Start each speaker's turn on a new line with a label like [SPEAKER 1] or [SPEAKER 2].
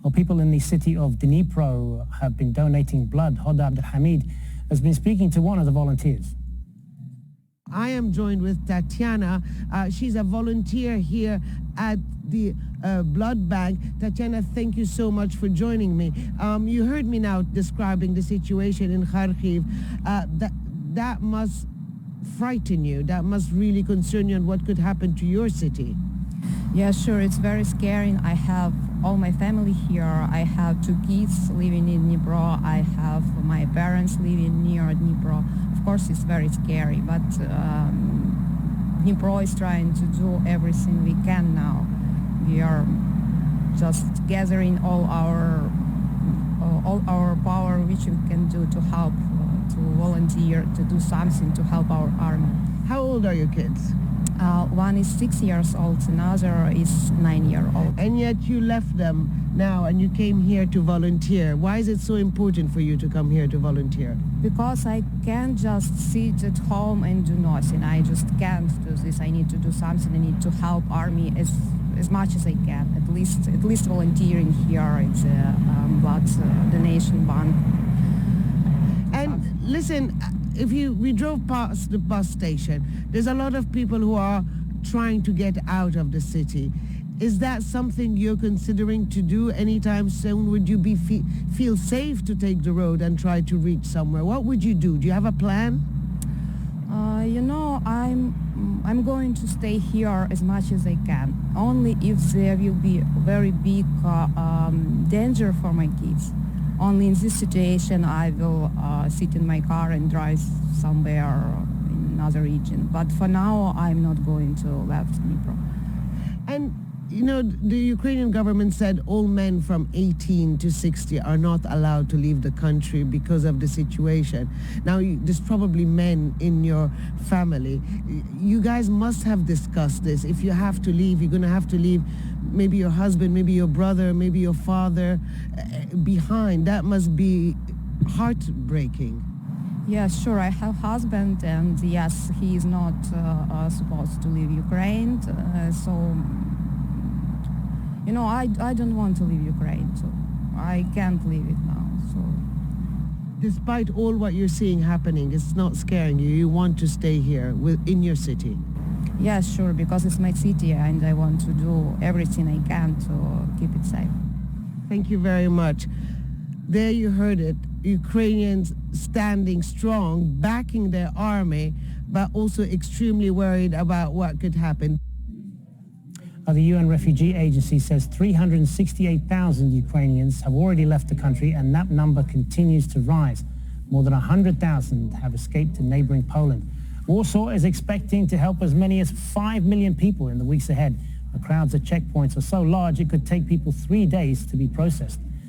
[SPEAKER 1] Well, people in the city of Dnipro have been donating blood. Hoda Abdelhamid has been speaking to one of the volunteers.
[SPEAKER 2] I am joined with Tatyana. She's a volunteer here at the blood bank. Tatyana, thank you so much for joining me. You heard me now describing the situation in Kharkiv. That must frighten you. That must really concern you and what could happen to your city.
[SPEAKER 3] Yeah, sure. It's very scary. I have all my family here. I have 2 kids living in Dnipro. I have my parents living near Dnipro. Of course, it's very scary, but Dnipro is trying to do everything we can now. We are just gathering all our power which we can do to help, to volunteer, to do something to help our army.
[SPEAKER 2] How old are your kids?
[SPEAKER 3] One is 6 years old, another is 9 years old.
[SPEAKER 2] And yet you left them now and you came here to volunteer. Why is it so important for you to come here to volunteer?
[SPEAKER 3] Because I can't just sit at home and do nothing. I just can't do this. I need to do something. I need to help army as much as I can. At least volunteering here at the blood donation bank.
[SPEAKER 2] And listen, we drove past the bus station. There's a lot of people who are trying to get out of the city. Is that something you're considering to do anytime soon? Would you feel safe to take the road and try to reach somewhere? What would you do? Do you have a plan?
[SPEAKER 3] You know, I'm going to stay here as much as I can. Only if there will be very big danger for my kids. Only in this situation I will sit in my car and drive somewhere in another region. But for now, I'm not going to leave Dnipro.
[SPEAKER 2] And, you know, the Ukrainian government said all men from 18 to 60 are not allowed to leave the country because of the situation. Now, there's probably men in your family. You guys must have discussed this. If you have to leave, you're going to have to leave maybe your husband, maybe your brother, maybe your father behind. That must be heartbreaking.
[SPEAKER 3] Yeah, sure. I have a husband, and yes, he is not supposed to leave Ukraine. So, you know, I don't want to leave Ukraine, so I can't leave it now. So,
[SPEAKER 2] despite all what you're seeing happening, it's not scaring you. You want to stay here in your city.
[SPEAKER 3] Yeah, sure, because it's my city and I want to do everything I can to keep it safe.
[SPEAKER 2] Thank you very much. There you heard it. Ukrainians standing strong, backing their army, but also extremely worried about what could happen.
[SPEAKER 1] The UN Refugee Agency says 368,000 Ukrainians have already left the country, and that number continues to rise. More than 100,000 have escaped to neighboring Poland. Warsaw is expecting to help as many as 5 million people in the weeks ahead. The crowds at checkpoints are so large it could take people 3 days to be processed.